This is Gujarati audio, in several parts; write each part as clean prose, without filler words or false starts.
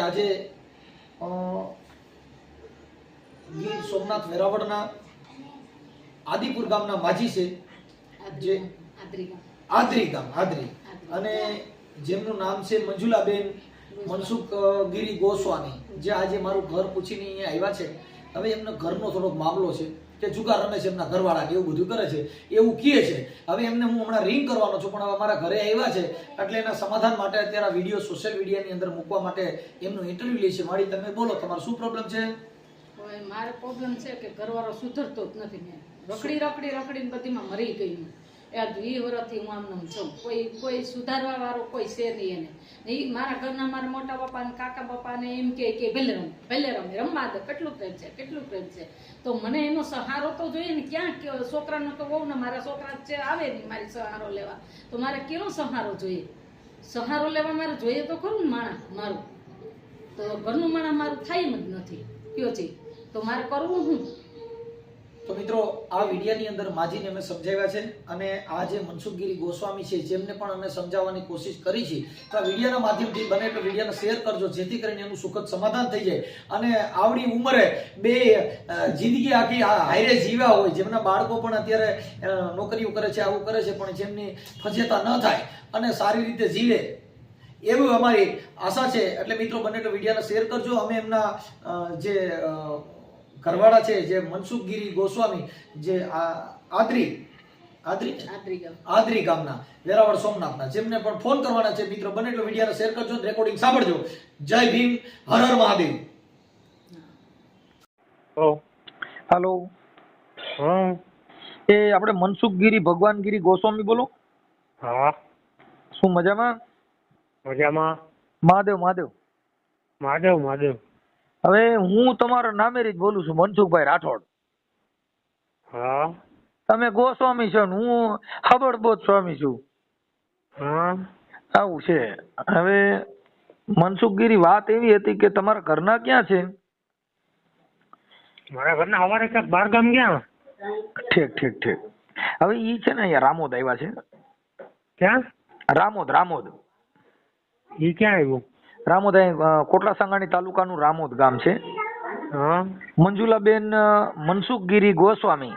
આજે ગીર સોમનાથ વેરાવળના આદિપુર ગામના માજી છે જે આદરી ગામ અને જેમનું નામ છે મંજુલાબેન મનસુખ ગીરી ગોસ્વામી, જે આજે મારું ઘર પૂછીને અહીંયા આવ્યા છે. હવે એમનો ઘરનો થોડોક મામલો છે કે જુગાર રમે છે, એમના ઘરવાળા એવું બધું કરે છે એવું કહે છે. હવે એમને હું હમણાં રિંગ કરવાનો છું, પણ હવે અમારા ઘરે આવ્યા છે એટલે એના સમાધાન માટે અત્યારે આ વિડીયો સોશિયલ મીડિયાની અંદર મૂકવા માટે એમનું ઇન્ટરવ્યુ લે છે. મારી તમે બોલો, તમારો શું પ્રોબ્લેમ છે? મારો પ્રોબ્લેમ છે કે ઘરવાળો સુધરતો જ નથી. મેં રખડીને બધીમાં મરી ગઈ. આ 20 વર્ષથી હું આમ છું. કોઈ સુધારવા વાળો કોઈ છે નહીં. એને એ મારા ઘરના મારા મોટા બાપા ને કાકા બાપા ને એમ કે ભલે રમે રમવા દે, કેટલું પ્રેમ છે. તો મને એનો સહારો તો જોઈએ ને. ક્યાં છોકરાનો તો બહુ ને, મારા છોકરા છે આવે નહીં મારી સહારો લેવા. તો મારે કેવો સહારો જોઈએ? સહારો લેવા મારે જોઈએ તો ખરું ને માણસ મારું. તો ઘરનું માણસ મારું થાય જ નથી કયો છે. તો મારે કરવું શું? તો મિત્રો, આ વિડીયાની અંદર માજીને અમે સમજાવ્યા છે અને આ જે મનસુખ ગીરી ગોસ્વામી છે જેમને પણ અમે સમજાવવાની કોશિશ કરી છે. તો આ વિડીયાના માધ્યમથી બને તો વિડીયાને શેર કરજો, જેથી કરીને એનું સુખદ સમાધાન થઈ જાય. અને આવડી ઉંમરે બે જિંદગી આખી હારે જીવ્યા હોય, જેમના બાળકો પણ અત્યારે નોકરીઓ કરે છે, આવું કરે છે, પણ જેમની ફજેતા ન થાય અને સારી રીતે જીવે એવું અમારી આશા છે. એટલે મિત્રો, બને તો વિડીયાને શેર કરજો. અમે એમના જે ઘરવાળા છે જે મનસુખ ગીરી ગોસ્વામી, જે આદરી ગામના વેરાવળ સોમનાથના, જેમને પણ ફોન કરવાના છે. મિત્રો, બને એટલો વિડીયોને શેર કરજો, રેકોર્ડિંગ સાંભળજો. જય ભીમ, હર હર મહાદેવ. હેલો, એ આપણે મનસુખ ગીરી ભગવાન ગીરી ગોસ્વામી બોલો? હા. શું મજામાં? મજામાં. મહાદેવ. હવે હું તમારા નામે જ બોલું છું, મનસુખભાઈ રાઠોડ. હા. તમે ગોસ્વામી છો ને હું હબળબોધ સ્વામી છું. હા. આવું છે. હવે મનસુખગીરી, વાત એવી હતી કે તમારા ઘરના ક્યાં છે? મારા ઘરના હવારે ક્યાંક બાર ગામ ગયા. ઠીક. હવે ઈ છે ને અહીંયા રામોદ આવ્યા છે. ક્યાં? રામોદ. ઈ ક્યાં આવ્યું? રામોદ, કોટલા સાંગાણી તાલુકાનું રામોદ ગામ છે. હા. મંજુલાબેન મનસુખ ગીરી ગોસ્વામી.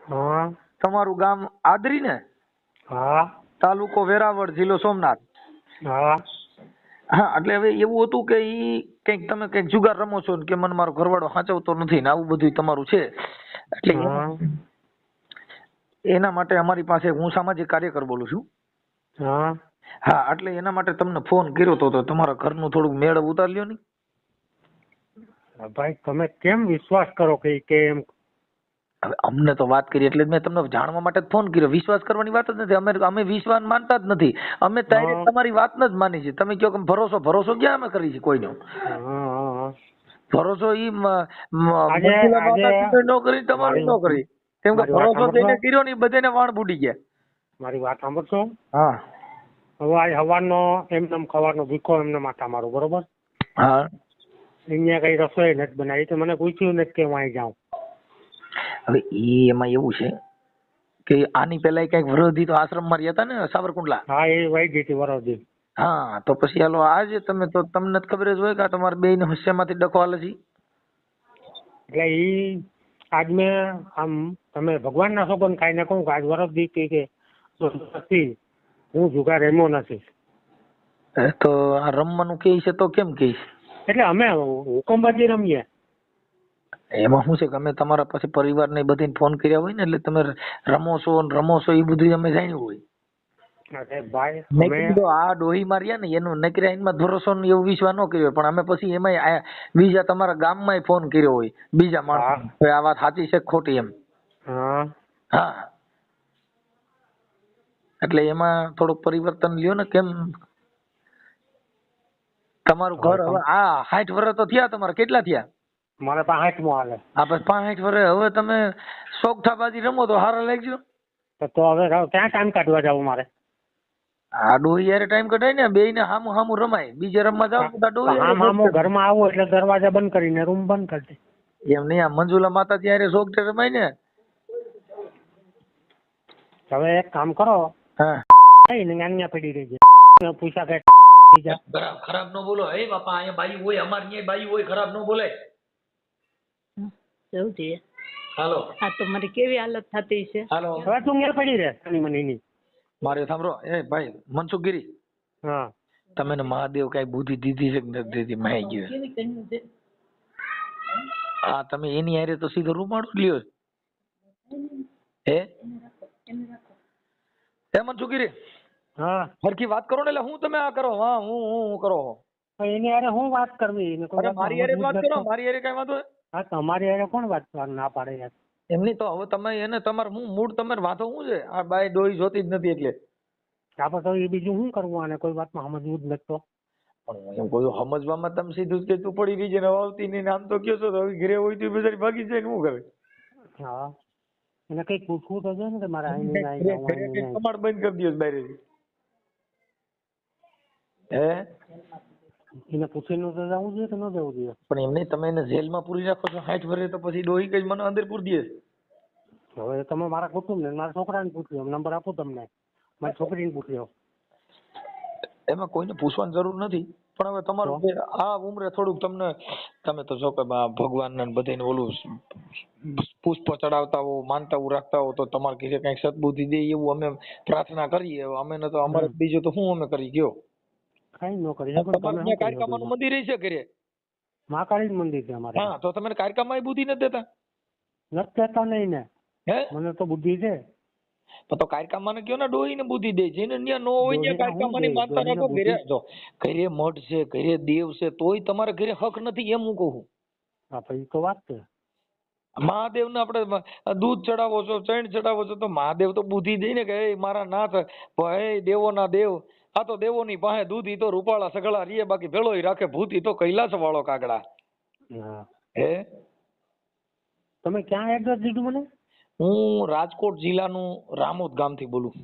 હા. તમારું ગામ આદરી ને? હા. તાલુકો વેરાવળ, જિલ્લો સોમનાથ. હા. હા, એટલે હવે એવું હતું કે તમે કંઈક જુગાર રમો છો ને કે મને મારો ઘરવાળો સાચવતો નથી ને આવું બધું તમારું છે. એટલે એના માટે અમારી પાસે, હું સામાજિક કાર્યકર બોલું છું. હા. હા, એટલે એના માટે તમને ફોન કર્યો તો તમારા ઘરનું થોડુંક મેળ ઉતાર લ્યો ને. ભાઈ, તમે કેમ વિશ્વાસ કરો કે એમ? હવે અમને તો વાત કરી એટલે મેં તમને જાણવા માટે ફોન કર્યો. વિશ્વાસ કરવાની વાત જ નથી. અમે વિશ્વાસ માનતા જ નથી. અમે ડાયરેક્ટ તમારી વાત જ માની છે. તમે કહો કે ભરોસો ક્યાં અમે કરી છે કોઈનો? ભરોસો ઈ ન કરી, તમારે ન કરી. કેમ કે ભરોસો થઈને કર્યો ને બધાને વાણ બુડી ગયા. મારી વાત સાંભળશો? હા. હવે આ હવાનો એમને ખવાનો ભીખો એમને માથા મારું, બરોબર? હા. અહીંયા કઈ રસોઈ નથી બનાવી તો મને પૂછ્યું નથી કે હું અહીં જાઉં. હવે એમાં એવું છે કે આની પેલા કઈક વરોધી તો આશ્રમમાં રહ્યા હતા ને, સાવરકુંડલા? હા, એ વહી ગઈ હતી વરોધી. હા, તો પછી હાલો આજે તમને જ ખબર જ હોય કે તમારે બે ને હસ્યામાંથી ડખો હાલે છે. એટલે ઈ આજ મેં આમ તમે ભગવાનના સોગંદ ખાઈને કહું કે આજ વરોધી કે હું જુગાર રમ્યો નથી. તો આ રમવાનું કે છે તો કેમ કે? એટલે અમે હુકમબાજી રમીએ. એમાં શું છે કે અમે તમારા પાસે પરિવારને બધાને ફોન કર્યા હોય ને, એટલે તમે રમો છો એ બધું અમે જાણ્યું હોય. અરે ભાઈ, આ ડોહી માર્યા ને એનો નકરાઈનમાં ભરોસો ને એવું વિશ્વાસ ન કર્યો, પણ અમે પછી એમાં બીજા તમારા ગામમાં ફોન કર્યો હોય બીજા માણસ, આ વાત સાચી છે ખોટી એમ. હા, એટલે એમાં થોડુંક પરિવર્તન લ્યો ને. કેમ તમારું ઘર હવે 60 વર્ષ તો થયા તમારે? કેટલા થયા? મારે 65 હાલે. હા, બસ 65 વર્ષ. હવે તમે શોખથાબાજી રમો તો હારા લાગજો. તો હવે ક્યાં ટાઈમ કાઢવા જવું મારે? આ ડોહી યાર ટાઈમ કઢાય ને, બે ને હામું રમાય. બીજે રમવા જાવ હામું ઘરમાં આવું એટલે દરવાજા બંધ કરીને રૂમ બંધ કરી દે. એમ નહીં, આ મંજુલા માતા ત્યારે શોખ રમાય ને. હવે એક કામ કરો, હા, અહીંયા પડી રહી છે પૂછા કે ખરાબ ન બોલો. એ બાપા અહીંયા બાઈ હોય, અમાર ન્યાય બાઈ હોય, ખરાબ ન બોલાય. સૌથી હાલો આ તો મારી કેવી હાલત થતી છે. હાલો હવે તું મેળ પડી રહે તની મને એની. મારે સાંભળો એ ભાઈ મનસુખગીરી, હા તમે ને મહાદેવ કઈ બુદ્ધિ દીધી છે કે નથી દીધી? માહી ગયો કેવી કર્યું છે? હા તમે એની હારે તો સીધો રૂમાડો જ લ્યો. હે હે મનસુખગીરી, હા હરખી વાત કરો ને. એટલે હું તમે આ કરો? હા હું કરો. પણ એની હારે હું વાત કરવી એને કોઈ અરે મારી હારે જ વાત કરો, મારી હારે કઈ વાંધો? હા તમારી હારે કોણ વાત કરવાની ના પાડે યાર. એમની તો હવે તમે એને તમારે હું મૂડ તમારે વાંધો શું છે? આ બાઈ ડોઈ જોતી જ નથી એટલે. આપણે તો એ બીજું શું કરવું આને કોઈ વાતમાં સમજવું જ નથી તો. પણ હું એમ કહું છું, સમજવામાં તમે સીધું જ કે તું પડી રહી છે ને આવતી નહીં આમ તો કયો છો તો હવે ઘરે હોય તો બજારી ભાગી જાય ને શું કરે? હા એને કઈ પૂછવું તો છે ને કે મારે અહીં નહીં અહીં જવું, અહીં નહીં. કમાડ બંધ કરી દો બહાર. હે એને પૂછીને તો જવું જોઈએ કે ન જવું જોઈએ? પણ એમ નહીં, તમે એને જેલમાં પૂરી રાખો છો 60 વર્ષે, તો પછી ડોહી કઈ મને અંદર પૂરી દે. હવે તમે મારા કુટુંબ ને મારા છોકરાને પૂછ્યો, નંબર આપું તમને, મારી છોકરીને પૂછ્યો. એમાં કોઈને પૂછવાની જરૂર નથી. પણ હવે તમારું જે આ ઉંમરે થોડુંક તમને, તમે તો જો કે ભગવાનને બધાને ઓલું પુષ્પ ચડાવતા હો, માનતા હો, રાખતા હો, તો તમારે ઘરે કઈક સદબુદ્ધિ દે એવું અમે પ્રાર્થના કરીએ. અમે ને તો અમારે બીજું તો શું અમે કરી ગયો? કઈ ન કરી શકો. તમારે કારકામાનું મંદિર છે ઘરે? મહાકાળી મંદિર છે અમારે. હા તો તમે કારકામાં બુદ્ધિ નથી દેતા? નથી કહેતા નહીં ને, હે મને તો બુદ્ધિ છે. તો કારકામાને કયો ને ડોહી ને બુદ્ધિ દે. જેને ન્યા નો હોય ને કારકામાની માનતા રાખો. ઘરે જો ઘરે મઠ છે, ઘરે દેવ છે, તોય તમારે ઘરે હક નથી એમ હું કહું. હા પછી તો વાત છે. મહાદેવ ને આપણે દૂધ ચડાવો છો, ચણ ચડાવો છો, તો મહાદેવ તો બુદ્ધિ દે ને કે એ મારા નાથ ભાઈ દેવો ના દેવ, આ તો દેવોની પાસે દૂધ ઈ તો રૂપાળા સગળા રીએ, બાકી ભેળોય રાખે ભૂત, ઈ તો કૈલાસ વાળો કાગડા. હા હે તમે ક્યાં એડ્રેસ દીધું મને? હું રાજકોટ જિલ્લાનું રામોદ ગામથી બોલું.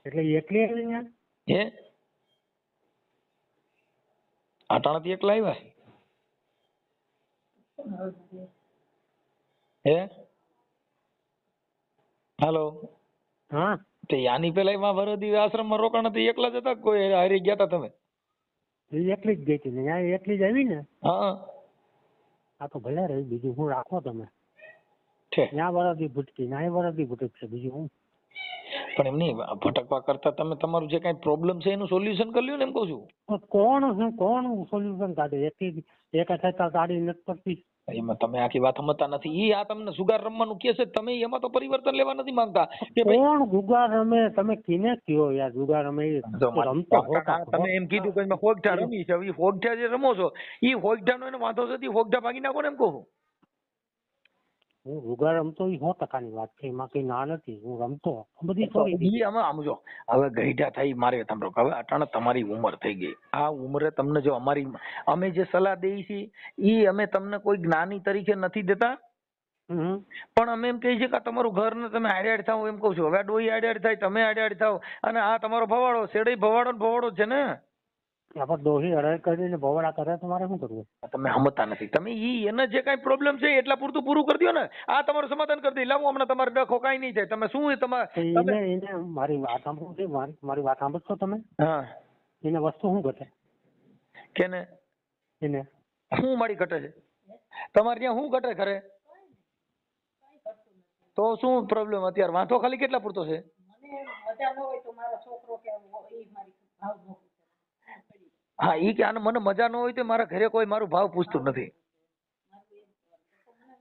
એટલે એકલી આવી અહીંયા? હે આટાણાથી એકલા આવ્યા? હે હાલો હા તે યાની પેલા એમાં વરદી આશ્રમમાં રોકાણ હતી, એકલા જ હતા કોઈ હારી ગયા હતા તમે? એ એકલી જ ગઈ હતી ને, ત્યાં એકલી જ આવી ને. હા આ તો ભલે રહી, બીજું શું રાખો તમે. છે ત્યાં વરદી ભૂટકી, ત્યાં વરદી ભૂટક છે, બીજું હું. પણ એમ નહીં, ભટકવા કરતા તમે તમારું જે કઈ પ્રોબ્લેમ છે એનું સોલ્યુશન કરી લ્યો ને, એમ કહું છું. કોણ સોલ્યુશન કાઢે? એક થતા ગાડી નથી પડતી. એમાં તમે આખી વાત સમજતા નથી. ઈ આ તમને સુગાર રમવાનું કે છે, તમે એમાં તો પરિવર્તન લેવા નથી માંગતા કે ભાઈ કોણ જુગાર રમે? તમે કિને કયો યાર જુગાર રમે? રમતો તમે એમ કીધું કે મેં હોગઠા રમી છે, ઈ હોગઠા જે રમો છો ઈ હોગઠાનો એને વાંધો છે, ઈ હોગઠા ભાગી નાખો ને, એમ કહું. હું જુગાર રમતો એ 100% વાત છે, એમાં કઈ ના નથી. હું રમતો બધી છોડી દીધી. ઈ અમે આમ જો હવે ગઈઢા થઈ મારે સાંભળો, હવે અટાણે તમારી ઉંમર થઈ ગઈ. આ ઉંમરે તમને જો અમારી અમે જે સલાહ દઈએ છીએ ઈ અમે તમને કોઈ જ્ઞાની તરીકે નથી દેતા, પણ અમે એમ કહીએ છીએ કે તમારું ઘર ને તમે આડે થાવ, એમ કહું છું. હવે ડોહી આડે થાય, તમે આડે થાવ, અને આ તમારો ભવાડો શેડે ભવાડો ને ભવાડો છે ને. આપણે ડોહી અડાઈ કરીને ભવડા કરે તો મારે શું કરવું? તમે સમજતા નથી. તમે ઈ એને જે કઈ પ્રોબ્લેમ છે એટલા પૂરતું પૂરું કરી દો ને, આ તમારું સમાધાન કરી દે. લાવો હમણાં તમારે ડખો કઈ નહીં થાય. તમે શું તમારે એને મારી વાત સાંભળો, મારી વાત સાંભળશો તમે? હા એને વસ્તુ શું ઘટે? કેને એને શું મારી ઘટે છે? તમારે ત્યાં શું ઘટે ખરે? તો શું પ્રોબ્લેમ અત્યારે? વાંધો ખાલી કેટલા પૂરતો છે? હા ઈ કે આને મને મજા ન હોય તો મારા ઘરે કોઈ મારું ભાવ પૂછતું નથી.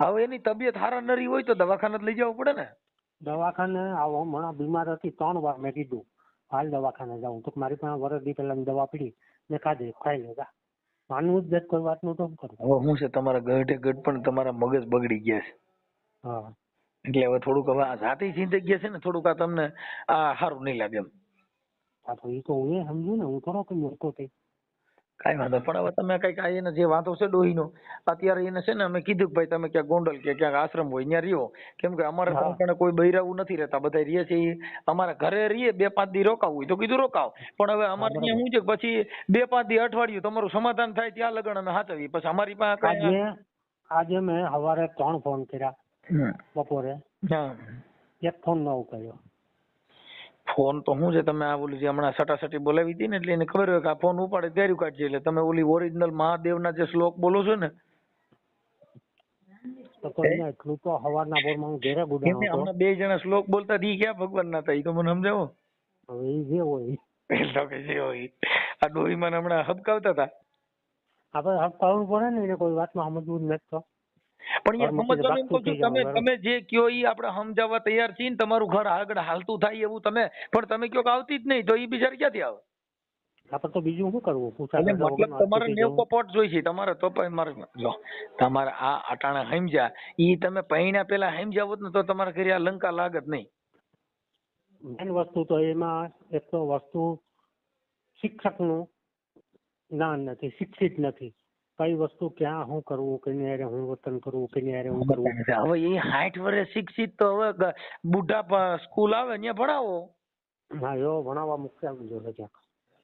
હવે એની તબિયત હારા નરી હોય તો દવાખાને લઈ જવું પડે ને. દવાખાને આવો, હમણાં બીમાર હતી 3 વાર મેં કીધું હાલ દવાખાને જાઉં, તો મારી પાસે વરદી પહેલાની દવા પડી મેં ખાધી, ખાઈ લેતા. માનવું જ કોઈ વાતનું તો કરું. હવે હું છે તમારા ગઢે ગઢ પણ તમારા મગજ બગડી ગયા છે. હા એટલે હવે થોડુંક હવે આ જાતિ ચિંતા ગયા છે ને, થોડુંક આ તમને આ સારું નહીં લાગે એમ. હા તો એ તો હું સમજુ ને, હું થોડો કઈ મોટો થઈ. કાંઈ વાંધો. પણ હવે તમે કઈક આ એને જે વાંધો છે ડોહીનો, અત્યારે એને છે ને અમે કીધું કે ભાઈ તમે ક્યાંક ગોંડલ કે ક્યાંક આશ્રમ હોય ત્યાં રહ્યો, કેમ કે અમારે પણ કોઈ બૈરાવું નથી રહેતા, બધા રહીએ છીએ અમારા ઘરે રહીએ. 2-5 દી રોકાવું હોય તો કીધું રોકાવ, પણ હવે અમારે ત્યાં શું છે પછી 2-5 દી અઠવાડિયું તમારું સમાધાન થાય ત્યાં લગન અમે હાચવીએ. પછી અમારી પાસે આજે મેં સવારે 3 ફોન કર્યા, બપોરે 1 ફોન ન ઉપાડ્યો. ફોન તો શું છે, તમે આ ઓલી જે હમણાં સટાસટી બોલાવી હતી ને એટલે એને ખબર હોય કે આ ફોન ઉપાડે ત્યારે કાઢજે, એટલે તમે ઓલી ઓરિજિનલ મહાદેવના જે શ્લોક બોલો છો ને તો એને એટલું તો સવારના પોરમાં હું ઘેરે ગુડાણો એમને હતો. હમણાં 2 જણા શ્લોક બોલતા હતી, ઈ ક્યાં ભગવાન ના હતા, ઈ તો મને સમજાવો. હવે એ જે હોય એટલે કે જે હોય આ ડોહીમાં હમણાં હબકાવતા હતા. આપણે હપ્તાવું પડે ને, એને કોઈ વાતમાં સમજવું જ નથી. તો પણ યાર સમજવાનું એમ કહું છું, તમે બરાબર. તમે જે કયો ઈ આપણે સમજાવવા તૈયાર છીએ ને, તમારું ઘર આગળ હાલતું થાય એવું તમે, પણ તમે કયો કે આવતી જ નહીં, તો ઈ બિચારી ક્યાંથી આવે? આપણે તો બીજું શું કરવું? પૂછા એટલે કરતા મતલબ વગરનું તમારે અટકી 90 જવું. પોટ જોઈશે તમારે, તો પણ મારે જો તમારે આ અટાણા સમજ્યા, ઈ તમે પૈણા પેલા સમજ્યા હોત ને તો તમારે ઘરે આ લંકા લાગત નહીં. મેન વસ્તુ તો એમાં એક તો વસ્તુ શિક્ષકનું જ્ઞાન નથી, શિક્ષિત નથી. કઈ વસ્તુ ક્યાં શું કરવું, કેની હારે હું વર્તન કરવું, કેની હારે હું કરવું. હવે એ 60 વર્ષ શિક્ષિત તો હવે બુઢા સ્કૂલ આવે ત્યાં ભણાવો. હા, એવો ભણાવવા મૂકી આવી જોઈએ ક્યાંક.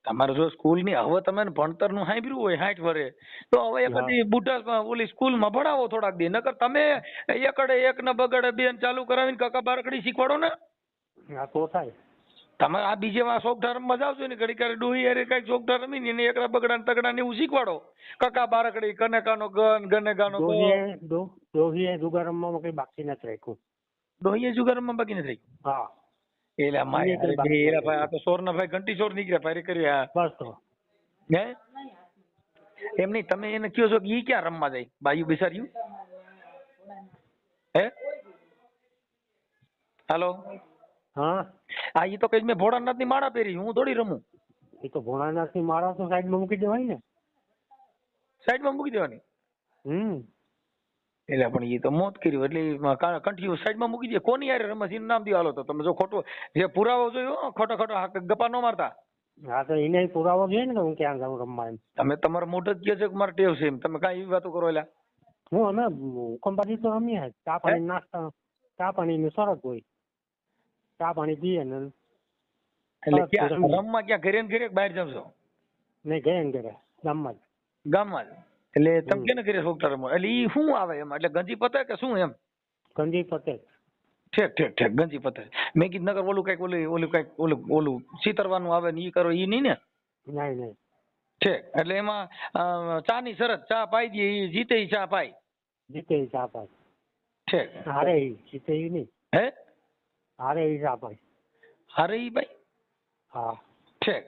તમારે જો સ્કૂલ ની હવે તમે ભણતર નું સાંભળ્યું હોય 60 વર્ષે, તો હવે હા. બધી બુઢા ઓલી સ્કૂલ માં ભણાવો થોડાક દી, નકર તમે એકડે એક ને બગડે બેન ચાલુ કરાવીને કાકા બારકડી શીખવાડો ને. હા, તો થાય. તમે આ બીજે સોગઠા રમવા જાવ છો ને, ઘડી ઘડી ડોહી હારે કઈક સોગઠા રમી ને એકડા બગડા ને તગડા ને એવું શીખવાડો, કાકા બારકડી કનેકાનો ગન ગનેગાનો ગન. ડોહીએ જુગાર રમવામાં કઈ બાકી નથી રાખ્યું. ડોહીએ જુગાર રમવા બાકી નથી રહી. હા, એલા માય એલા ભાઈ, આ તો સોર ના ભાઈ ઘંટી સોર નીકળ્યા ભાઈ કરી આ. બસ તો હે એમ નહીં, તમે એને કયો છો કે ઈ ક્યાં રમવા જાય બાયું બિસાર્યું? હે હાલો, હા, આ ઈ તો કઈ મેં ભોળાનાથ ની માળા પહેરી, હું થોડી રમું. એ તો ભોળાનાથ ની માળા તો સાઈડમાં મૂકી દેવાય ને. સાઈડમાં મૂકી દેવાની. એટલે પણ એ તો મોત કર્યું એટલે કંઠીઓ સાઈડમાં મૂકી દે. કોની યારે રમસ એનું નામ દો હાલો, તો તમે જો ખોટું જે પુરાવો જોયો ખોટા ખોટા ગપ્પા ન મારતા. હા, તો એને પુરાવો જોઈએ ને કે હું ક્યાં જાઉં રમવા એમ. તમે તમારા મોઢ જ કહે છે કે મારે ટેવ છે એમ, તમે કાંઈ એવી વાતો કરો એલા. હું અમે હુકમબાજી તો રમીએ, ચા પાણી નાસ્તા, ચા પાણી ની શરત હોય, ચા પાણી પીએ ને. એટલે ક્યાં રમવા, ક્યાં ઘરે ને ઘરે બહાર જાવ છો? નહીં, ઘરે ને ઘરે ગામમાં જ. ગામમાં જ. એટલે તમે કેને ઘરે સોગઠા રમો, એટલે ઈ શું આવે એમાં, એટલે ગંજી પતે કે શું એમ? ગંજી પતે. ઠેક ઠેક ઠેક ગંજી પતે. મેં કીધું નગર ઓલું કઈક ઓલું કઈક ઓલું સીતરવાનું આવે ને ઈ કરો, ઈ નહીં ને? નહીં નહીં. ઠેક એટલે એમાં ચા ની શરત, ચા પાઈ દે ઈ જીતે ઈ ચા પાય. જીતે ઈ ચા પાય. ઠેક હારે ઈ જીતે ઈ નહીં. હે હારે ઈ ચા પાય. હારે ઈ ભાઈ? હા. ઠેક.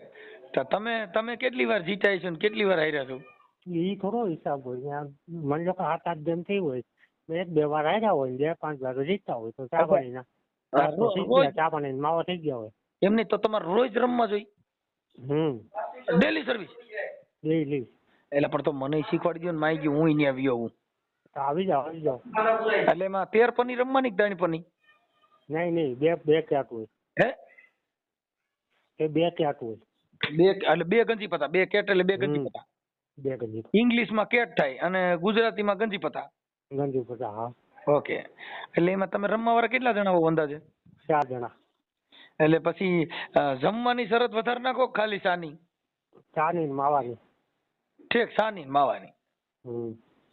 તો તમે કેટલી વાર જીત્યા છો ને કેટલી વાર હાર્યા છો? ઈ થોડો હિસાબ હોય. ત્યાં મને લોકો 7-8 ગેમ થઈ હોય, 1-2 વાર હાર્યા હોય, 2-5 વાર જીતતા હોય, તો ચા પાણીના ચા પાણી માવા થઈ ગયા હોય. એમ નહીં તો તમારે રોજ રમવા જોઈએ? Daily service? ડેલી. એટલે પણ તો મને શીખવાડી દો ને, માઈ ગયું હું અહીંયા આવ્યો હું. આવી જાઓ, આવી જાઓ. એટલે એમાં 13 પની રમવાની કે 3 પની? નહીં નહીં, બે કેટ હોય. હે એ 2 કેટ હોય. એટલે 2 ગંજી પતા, 2 કેટ એટલે 2 ગંજી પતા. 2 ગંજી. ઇંગ્લિશમાં કેટ થાય અને ગુજરાતીમાં ગંજી પતા. ગંજી પતા. હા. ઓકે. એટલે એમાં તમે રમવા વાળા કેટલા જણા હો અંદાજે? 4 જણા. એટલે પછી જમવાની શરત વધારે નાખો ખાલી સાની? ચાની માવાની. ઠીક, સાની ને માવાની.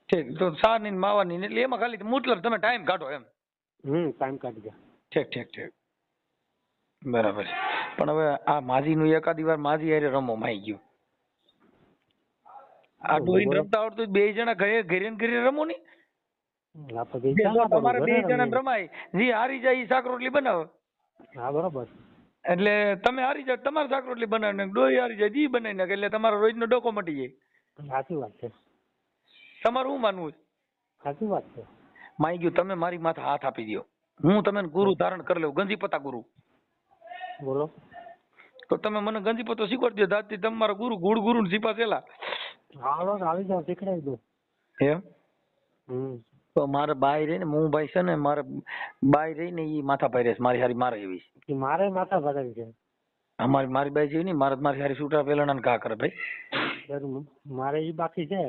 ઠીક, તો સાની ને માવાની એટલે એમાં ખાલી મતલબ તમે ટાઈમ કાઢો એમ? ટાઈમ કાઢી ગયા. ઠીક ઠીક ઠીક, બરાબર છે. પણ હવે આ માજી નું એકાદી વાર માજી હારે રમો, માઈ ગયું. આ ડોહીને રમતા આવડતું 2 જણા ઘરે ને ઘરે રમો ની. તમારે 2 જણા રમાય, જે હારી જાય એ શાક રોટલી બનાવે. હા, બરોબર. એટલે તમે હારી જાવ તમારે શાક રોટલી બનાવી નાખે, ડોહી હારી જાય ઈ બનાવી નાખે, એટલે તમારો રોજનો ડોકો મટી જાય. સાચી વાત છે. તમારું શું માનવું છે? સાચી વાત છે. માઈ ગયું, તમે મારી માથે હાથ આપી દો, હું તમને ગુરુ ધારણ કરી લઉં, ગંજીપતા ગુરુ. બોલો. તો તમે મને ગંજીપતો શીખવાડી દો, દાદથી તમારા ગુરુ ગુડ ગુરુ ને સીપા છેલા. હાલો, આવી જાઓ, શીખડાવી દો. એમ? તો મારે બાઈ રહી ને, હું ભાઈ છે ને, મારે બાઈ રહી ને ઈ માથા ભાઈ મારી હારી મારે એવી. મારે માથા ભરાવી છે. મારી બાઈ જેવી નહીં, મારી હારી છૂટા પેલા ઘા કરે ભાઈ. મારે ઈ બાકી છે.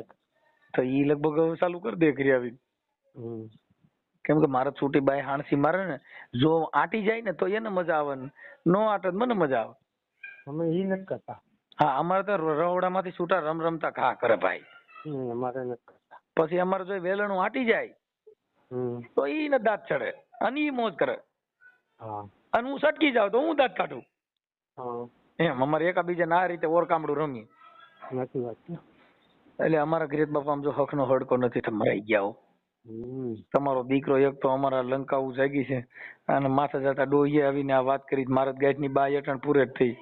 તો ઈ લગભગ હવે ચાલુ કરી દે કરી આવી. કેમ કે મારે છૂટી બાઈ હાણસી મારે ને, જો આટી જાય ને તો એને મજા આવે ને, નો આટે મને મજા આવે. અમે ઈ નથી કરતા. હા, અમારે તો રવડામાંથી છૂટા રમતા ઘા કરે ભાઈ. અમારે નથી કરતા. પછી અમારે જો વેલણું આટી જાય તો ઈ ને દાંત ચડે અને ઈ મોજ કરે. અને હું સટકી જાવ તો હું દાંત કાઢું. હા એમ અમારે એકાબીજાને આ રીતે ઓરકામડું રમીએ. સાચી વાત છે. એટલે અમારા ઘરે બાપા આમ જો હકનો હડકો નથી તો મરાઈ ગયા હો. તમારો દીકરો એક તો અમારા લંકાવું જાગી છે અને માથે જતા ડોહીએ આવીને આ વાત કરી મારા ગાંઠની બા અટણ પૂરે જ થઈ.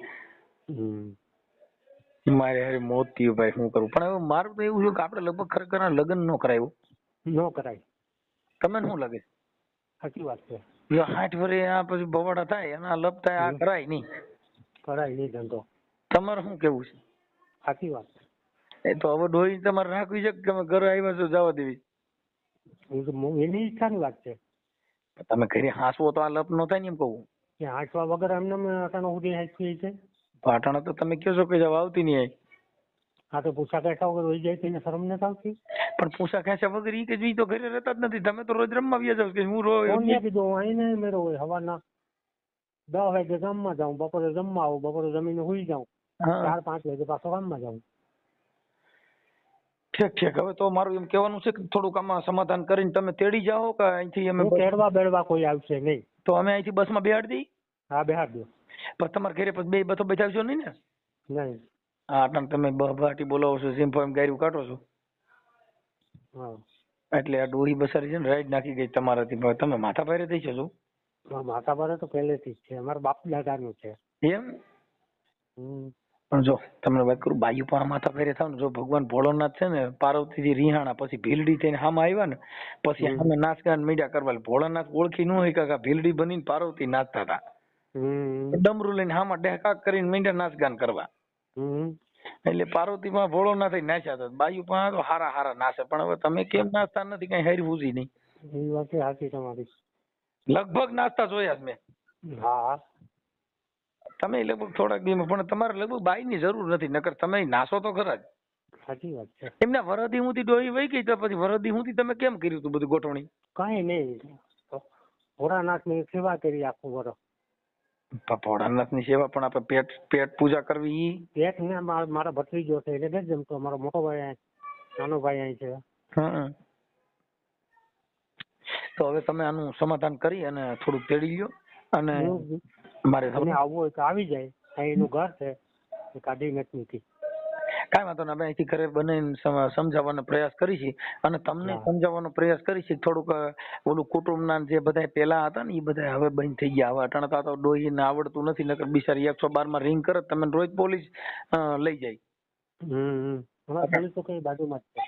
મારે હારે મોત થયું ભાઈ શું કરું. પણ હવે મારું તો એવું છે કે આપણે લગભગ ખરેખર આ લગ્ન ન કરાયું. ન કરાય. તમને શું લાગે? સાચી વાત છે. જો 60 વર્ષે આ પછી ભવાડા થાય એના લપ થાય આ કરાય નહીં. કરાય નહીં ધંધો. તમારે શું કેવું છે? સાચી વાત. એ તો હવે ડોહી તમારે રાખવી છે કે તમે ઘરે આવ્યા છો જવા દેવી? એની ઈચ્છાની વાત છે. તમે ઘરે હાંસવો તો આ લપ નો થાય ને એમ કહું. કે હાંસવા વગર એમને અટાણો સુધી હાંસવી છે. પાટણ તો તમે કહો છો કે જવા આવતી નહીં આય. હા તો પૂછા કહેતા વગર હોઈ જાય તો એને શરમ નથી આવતી? પણ પૂછા ખેંચ્યા વગર ઈ કે ઈ તો ઘરે રહેતા જ નથી. તમે તો રોજ રમવા વ્યા જાવ કે હું રોજ કોને કીધું આઈને મેરો હોય હવાના 10 વાગે ગામમાં જાઉં, બપોરે જમવા આવું, બપોરે જમીને હુઈ જાઉં, 4-5 વાગે પાછો ગામમાં જાઉં. ઠીક. હવે તો મારું એમ કહેવાનું છે કે થોડુંક આમાં સમાધાન કરીને તમે તેડી જાઓ કે અહીંથી અમે તેડવા બેડવા કોઈ આવશે નહીં. તો અમે અહીંથી બસમાં બેહાડી દઈ. હા બેહાડ દો. પણ તમારા ઘરે પછી બે બસો બેઠાવશો નહીં ને? નહીં. હા તમે બહાટી બોલાવો છો સિમ્ફો એમ ગાયરું કાઢો છો. હા એટલે આ ડોહી બસારી છે ને રાઈડ નાખી ગઈ તમારાથી. તમે માથા ભારે થઈ છો? માતા બારે તો પહેલેથી જ છે, અમારા બાપ દાદાનું છે. એમ? પણ જો તમને વાત કરું બાયુ પણ માથા ફેરે થાવ ને, જો ભગવાન ભોળોનાથ છે ને પાર્વતીજી રિહાણા પછી ભીલડી થઈને હામાં આવ્યા ને પછી સામે નાચગાન મીડિયા કરવા. ભોળાનાથ ઓળખી ન હોય કે ભીલડી બનીને પાર્વતી નાચતા હતા. ડમરું લઈને હામાં ડેકાક કરીને મીડિયા નાચગાન કરવા. એટલે પાર્વતી માં ભોળોનાથ નાચ્યા હતા. બાયુ પણ તો હારા નાચે. પણ હવે તમે કેમ નાચતા નથી કઈ હારી ફૂસી નહીં? એ વાત સાચી તમારી. લગભગ નાચતા જોયા મેં. હા તમે લગભગ થોડાક દિવસ પણ તમારે લગભગ બાઈ ની જરૂર નથી, નકર તમે નાસો તો ખરા જ. સાચી વાત છે. એમના વરદી હું ડોહી વહી ગઈ તો પછી વરદી હું તમે કેમ કર્યું તું બધું ગોઠવણી? કઈ નહીં, ભોળાનાથ ની સેવા કરી આખું વર્ષ. ભોળાનાથ ની સેવા પણ આપણે પેટ પૂજા કરવી. પેટ ને મારા ભત્રીજો છે એટલે નથી જમતો. મારો મોટો ભાઈ નાનો ભાઈ અહીં છે. તો હવે તમે આનું સમાધાન કરી અને થોડુંક તેડી લ્યો. અને મારે આવવું હોય તો આવી જાય. એનું ઘર છે, કાઢી નથી. કાંઈ વાંધો નહીં, આપણે અહીંથી ઘરે બનાવીને સમજાવવાનો પ્રયાસ કરીશું. અને તમને સમજાવવાનો પ્રયાસ કરીશું. થોડુંક ઓલું કુટુંબના જે બધા પેલા હતા ને એ બધા હવે બંધ થઈ ગયા. હવે અટાણતા તો ડોહીને આવડતું નથી, નકર બિચારી 112 માં રિંગ કરે તમે રોજ પોલીસ લઈ જાય. પોલીસ તો કઈ બાજુમાં જ છે.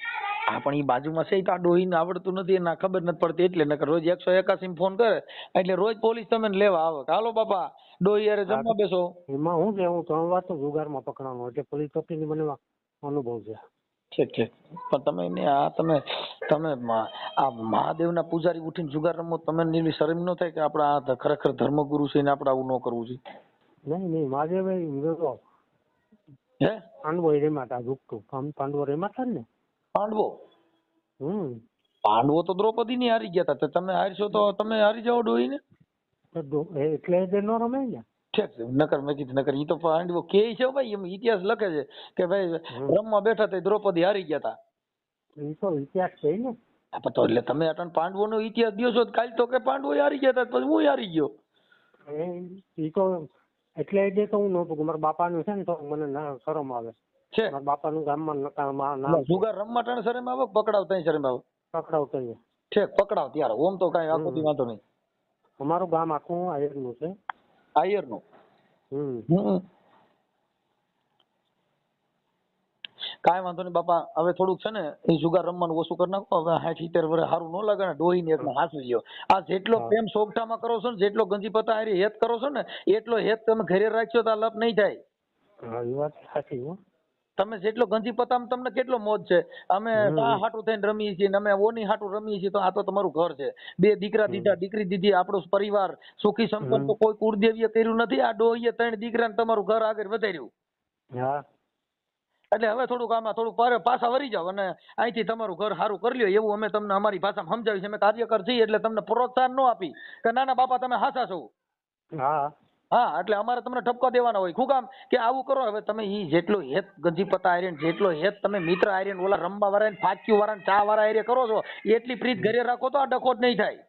હા પણ એ બાજુમાં છે તો આ ડોહીને આવડતું નથી એને ખબર નથી પડતી એટલે. નકર રોજ 181 માં ફોન કરે એટલે રોજ પોલીસ તમને લેવા આવે. હાલો બાપા ડોહી યારે જમવા બેસો. એમાં હું છે, હું 3 વાર તો જુગારમાં પકડાનો એટલે પોલીસ ચોકીની મને અનુભવ છે. ઠીક. પણ તમે આ મહાદેવના પૂજારી ઉઠીને જુગાર રમો, તમને એવી શરમ ન થાય કે આપડા આ ખરેખર ધર્મગુરુ છે ને આપણે આવું ન કરવું જોઈએ? નહીં મહાદેવ હે પાંડવો રેમાતા ઝૂકતું પાંડવો રેમાતા ને. પાંડવો તો દ્રૌપદી ની હારી ગયા હતા. તમે હારશો તો તમે હારી જાઓ ડોહી ને એટલે જ ન રમે ને. ઠીક છે. નકર મેં કીધું નકર ઈ તો પાંડવો કે છે ભાઈ, એમ ઇતિહાસ લખે છે કે ભાઈ રમવા બેઠા તો દ્રૌપદી હારી ગયા હતા. એ તો ઇતિહાસ છે ને. તો એટલે તમે અટણ પાંડવો નો ઇતિહાસ દો છો કાલ તો કે પાંડવો હારી ગયા હતા પછી હું હારી ગયો. એ તો એટલે જ તો હું નહોતું કે મારા બાપાનું છે ને તો મને શરમ આવે છે. મારા બાપાનું ગામમાં જુગાર રમવા ટાણે શરમ આવે, પકડાવ શરમ આવે. પકડાવ કહીએ. ઠીક પકડાવ ત્યારે ઓમ તો કઈ આખો દી વાંધો નહીં. અમારું ગામ આખું આયરનું છે. આયરનું? કાંઈ વાંધો નહીં બાપા. હવે થોડુંક છે ને એ જુગાર રમવાનું ઓછું કરી નાખો. હવે 60-70 વર્ષ સારું ન લાગે ને ડોહી ને એટલે હાંસવી લ્યો. આ જેટલો પ્રેમ સોગઠામાં કરો છો ને, જેટલો ગંજી પતા હારી હેત કરો છો ને એટલો હેત તમે ઘરે રાખશો તો આ લપ નહીં થાય. એ વાત સાચી. તમે જેટલો ગંજી પતામાં તમને કેટલો મોજ છે. અમે આ હાટું થઈને રમીએ છીએ ને અમે ઓની હાટું રમીએ છીએ તો આ તો તમારું ઘર છે. 2 દીકરા દીધા, દીકરી દીધી, આપણો પરિવાર સુખી સંપન્ન તો કોઈ કુળદેવીએ કર્યું નથી. આ ડોહીએ 3 દીકરા ને તમારું ઘર આગળ વધાર્યું. એટલે હવે થોડુંક આમાં થોડુંક પાછા વળી જાવ અને અહીંથી તમારું ઘર સારું કરી લ્યો. એવું અમે તમને અમારી ભાષામાં સમજાવી છે. અમે કાર્યકર છીએ એટલે તમને પ્રોત્સાહન ન આપી કે ના બાપા તમે હાચા છો. હા એટલે અમારે તમને ઠપકો દેવાના હોય. શું કામ કે આવું કરો. હવે તમે ઈ જેટલો હેત ગંજી પતા આર્યન, જેટલો હેત તમે મિત્ર આર્યન, ઓલા રમવા વાળા ફાક્યું વાળા ચા વાળા આર્ય કરો છો એટલી પ્રીત ઘરે રાખો તો આ ડખો જ નહીં થાય.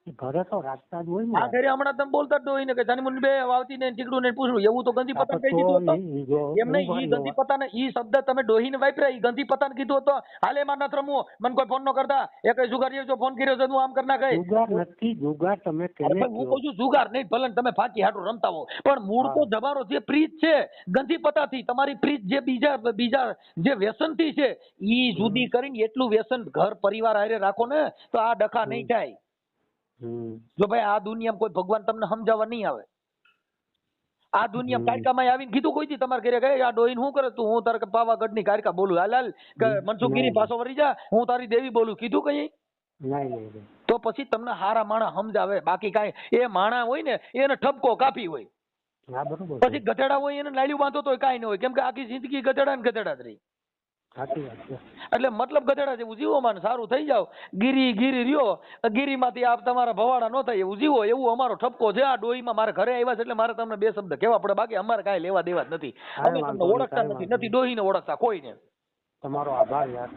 ઘરે તો રાખતા જ હોય ને. આ ઘરે હમણાં તમે બોલતા જ હોય ને કે જાનીમુન બે વાવતી ને ટીકડું ને પૂછડું એવું તો ગંદી પતંગ કહી દીધું હતું. એમ નહીં, ઈ ગંદી પતાને ઈ શબ્દ તમે ડોહીને વાપર્યા, ઈ ગંદી પતાને કીધું હતું હાલે એમાં નથી રમવું, મને કોઈ ફોન ન કરતા, એક જુગારીએ જો ફોન કર્યો છે હું આમ કરી નાખે. જુગાર નથી, જુગાર તમે કેને હું કહું છું જુગાર નહીં, ભલે તમે ફાકી હાટું રમતા હો, પણ મૂળ તો તમારો જે પ્રીત છે ગંદી પતાથી, તમારી પ્રીત જે બીજા જે વ્યસનથી છે ઈ જુદી કરીને એટલું વ્યસન ઘર પરિવાર હારે રાખો ને તો આ ડખા નહીં થાય. જો ભાઈ આ દુનિયામાં કોઈ ભગવાન તમને સમજાવવા નહીં આવે. આ દુનિયામાં કાયકામાં આવીને કીધું કોઈ દી તમારે ઘરે ગયે આ ડોહીને શું કરે તું, હું તારે પાવાગઢ ની કાયકા બોલું, હાલ કે મનસુખગીરી પાછો વળી જા, હું તારી દેવી બોલું, કીધું કઈ? નહીં. તો પછી તમને હારા માણા સમજાવે, બાકી કાંઈ એ માણા હોય ને એને ઠપકો કાપી હોય. હા બરોબર. પછી ગધેડા હોય એને લાલ્યું બાંધો તો કાંઈ ન હોય, કેમ કે આખી જિંદગી ગધેડા ને ગધેડા જ રહી. સાચી વાત છે. એટલે મતલબ ગધેડા જેવું જીવો, માને સારું થઈ જાવ, ગીરી રહ્યો, ગીરીમાંથી આપ તમારા ભવાડા ન થાય એવું જીવો, એવું અમારો ઠપકો છે. આ ડોહીમાં મારે ઘરે આવ્યા છે એટલે મારે તમને બે શબ્દ કહેવા પડે, બાકી અમારે કાંઈ લેવા દેવા જ નથી. અમે તમને ઓળખતા નથી ડોહીને ઓળખતા કોઈને. તમારો આભાર યાર.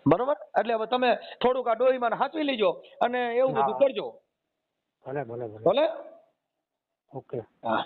બરોબર, એટલે હવે તમે થોડુંક આ ડોહીમાં સાચવી લેજો અને એવું બધું કરજો. ભલે. ભલે. ઓકે. હા.